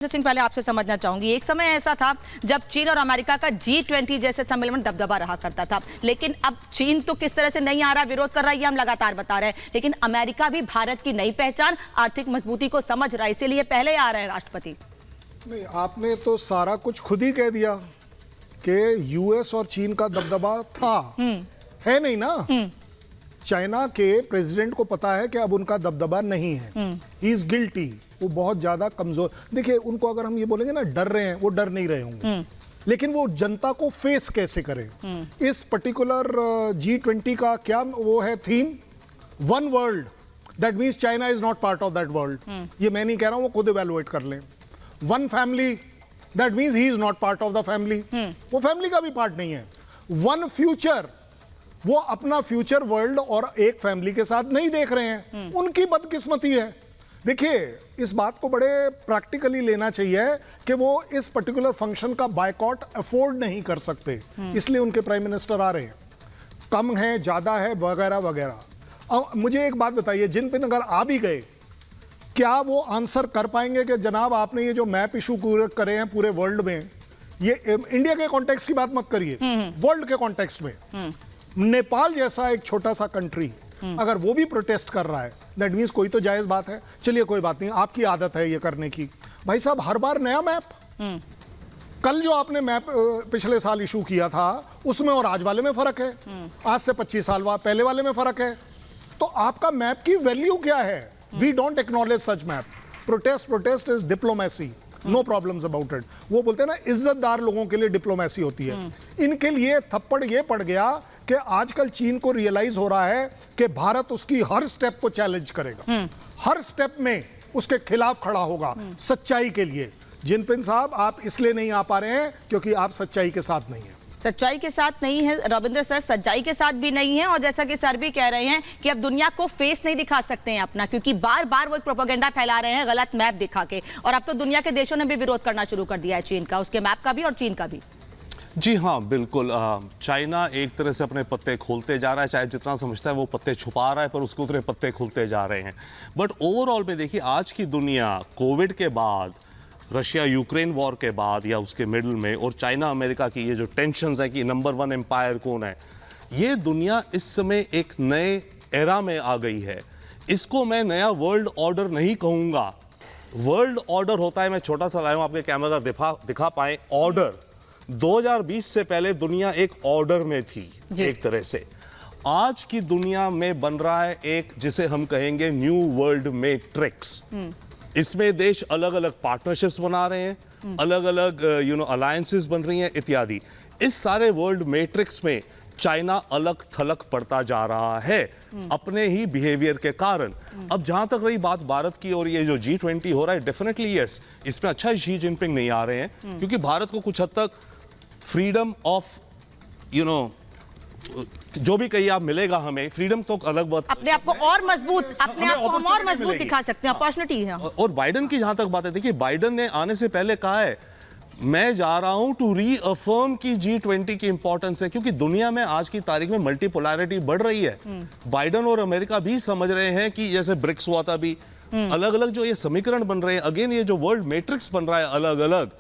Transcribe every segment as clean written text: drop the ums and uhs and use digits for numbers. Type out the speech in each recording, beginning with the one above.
सिंह, पहले आपसे समझना चाहूंगी, एक समय ऐसा था जब चीन और अमेरिका का G20 जैसे सम्मेलन में दबदबा रहा करता था, लेकिन अब चीन तो किस तरह से नहीं आ रहा, विरोध कर रहा है, ये हम लगातार बता रहे हैं, लेकिन अमेरिका भी भारत की नई पहचान, आर्थिक मजबूती को समझ रहा है, इसीलिए पहले आ रहे हैं राष्ट्रपति। नहीं, आपने तो सारा कुछ खुद ही कह दिया कि यूएस और चीन का दबदबा था, है नहीं ना। चाइना के प्रेसिडेंट को पता है कि अब उनका दबदबा नहीं है, ही इज गिल्टी, वो बहुत ज्यादा कमजोर। देखिए, उनको अगर हम ये बोलेंगे ना डर रहे हैं, वो डर नहीं रहे होंगे, लेकिन वो जनता को फेस कैसे करें। इस पर्टिकुलर G20 का क्या वो है theme, one world, that means China is not part of that world. ये मैं नहीं कह रहा हूं, वो खुद इवेलुएट कर लें। One family, that means he is not part of the family, वो फैमिली का भी पार्ट नहीं है। वन फ्यूचर, वो अपना फ्यूचर वर्ल्ड और एक फैमिली के साथ नहीं देख रहे हैं, उनकी बदकिस्मती है। देखिए, इस बात को बड़े प्रैक्टिकली लेना चाहिए कि वो इस पर्टिकुलर फंक्शन का बायकॉट अफोर्ड नहीं कर सकते, इसलिए उनके प्राइम मिनिस्टर आ रहे हैं, कम है ज्यादा है वगैरह वगैरह। अब मुझे एक बात बताइए, जिनपिंग अगर आ भी गए, क्या वो आंसर कर पाएंगे कि जनाब आपने ये जो मैप इशू करे हैं पूरे वर्ल्ड में, ये इंडिया के कॉन्टेक्स्ट की बात मत करिए, वर्ल्ड के कॉन्टेक्स्ट में नेपाल जैसा एक छोटा सा कंट्री अगर वो भी प्रोटेस्ट कर रहा है, दैट मीन्स कोई तो जायज बात है। चलिए कोई बात नहीं, आपकी आदत है ये करने की। भाई साहब, हर बार नया मैप। कल जो आपने मैप पिछले साल इशू किया था, उसमें और आज वाले में फर्क है, आज से 25 साल पहले वाले में फर्क है। तो आपका मैप की वैल्यू क्या है? We don't acknowledge such map. Protest is diplomacy, no problems about it. वो बोलते हैं ना, इज्जतदार लोगों के लिए डिप्लोमेसी होती है। इनके लिए थप्पड़ ये पड़ गया कि आजकल चीन को रियलाइज हो रहा है कि भारत उसकी हर स्टेप को चैलेंज करेगा, हर स्टेप में उसके खिलाफ खड़ा होगा सच्चाई के लिए। जिनपिंग साहब, आप इसलिए नहीं आ पा रहे हैं क्योंकि आप सच्चाई के साथ नहीं है। सच्चाई के साथ नहीं है रविंद्र सर, सच्चाई के साथ भी नहीं है, और जैसा कि सर भी कह रहे हैं कि अब दुनिया को फेस नहीं दिखा सकते हैं अपना, क्योंकि बार बार वो एक प्रोपेगेंडा फैला रहे हैं गलत मैप दिखा के, और अब तो दुनिया के देशों ने भी विरोध करना शुरू कर दिया है चीन का, उसके मैप का भी और चीन का भी। जी हाँ, बिल्कुल। चाइना एक तरह से अपने पत्ते खोलते जा रहा है, चाहे जितना समझता है वो पत्ते छुपा रहा है, पर उसके उतरे पत्ते खुलते जा रहे हैं। बट ओवरऑल में देखिए, आज की दुनिया कोविड के बाद, रशिया यूक्रेन वॉर के बाद या उसके मिडल में, और चाइना अमेरिका की ये जो टेंशन्स है कि नंबर 1 एम्पायर कौन है, ये दुनिया इस समय एक नए एरा में आ गई है। इसको मैं नया वर्ल्ड ऑर्डर नहीं कहूँगा। वर्ल्ड ऑर्डर होता है, मैं छोटा सा लाया हूँ आपके कैमरा अगर दिखा पाए, ऑर्डर 2020 से पहले दुनिया एक ऑर्डर में थी एक तरह से। आज की दुनिया में बन रहा है एक, जिसे हम कहेंगे न्यू वर्ल्ड मैट्रिक्स। इसमें देश अलग अलग पार्टनरशिप्स बना रहे हैं, अलग अलग अलायंसेस बन रही हैं इत्यादि। इस सारे वर्ल्ड मैट्रिक्स में चाइना अलग थलग पड़ता जा रहा है अपने ही बिहेवियर के कारण। अब जहां तक रही बात भारत की, और ये जो G20 हो रहा है, डेफिनेटली यस, इसमें अच्छा शी जिनपिंग नहीं आ रहे हैं, क्योंकि भारत को कुछ हद तक फ्रीडम ऑफ जो भी कहिए आप मिलेगा हमें, फ्रीडम तो अलग बात, अपने आप को और मजबूत, अपने आप को हम और मजबूत दिखा सकते हैं, अपॉर्चुनिटी है। और बाइडेन की जहां तक बात है, देखिए बाइडेन ने आने से पहले कहा है, मैं जा रहा हूं टू रीअफर्म की G20 की इंपॉर्टेंस है, क्योंकि दुनिया में आज की तारीख में मल्टीपोलैरिटी बढ़ रही है। बाइडेन और अमेरिका भी समझ रहे हैं कि जैसे ब्रिक्स हुआ था, भी अलग अलग जो ये समीकरण बन रहे हैं, अगेन ये जो वर्ल्ड मैट्रिक्स बन रहा है अलग अलग,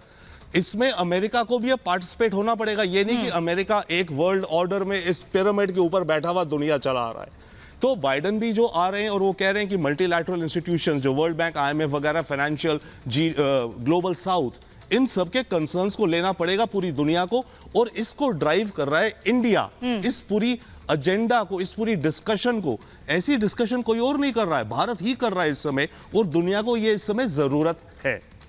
इसमें अमेरिका को भी अब पार्टिसिपेट होना पड़ेगा। ये नहीं कि अमेरिका एक वर्ल्ड ऑर्डर में इस पिरामिड के ऊपर बैठा हुआ दुनिया चला रहा है। तो बाइडेन भी जो आ रहे हैं और वो कह रहे हैं कि मल्टीलैटरल इंस्टीट्यूशंस, जो वर्ल्ड बैंक, IMF वगैरह, फाइनेंशियल, ग्लोबल साउथ, इन सब के कंसर्न्स को लेना पड़ेगा पूरी दुनिया को, और इसको ड्राइव कर रहा है इंडिया। इस पूरी एजेंडा को, इस पूरी डिस्कशन को, ऐसी डिस्कशन कोई और नहीं कर रहा है, भारत ही कर रहा है इस समय, और दुनिया को ये इस समय जरूरत है।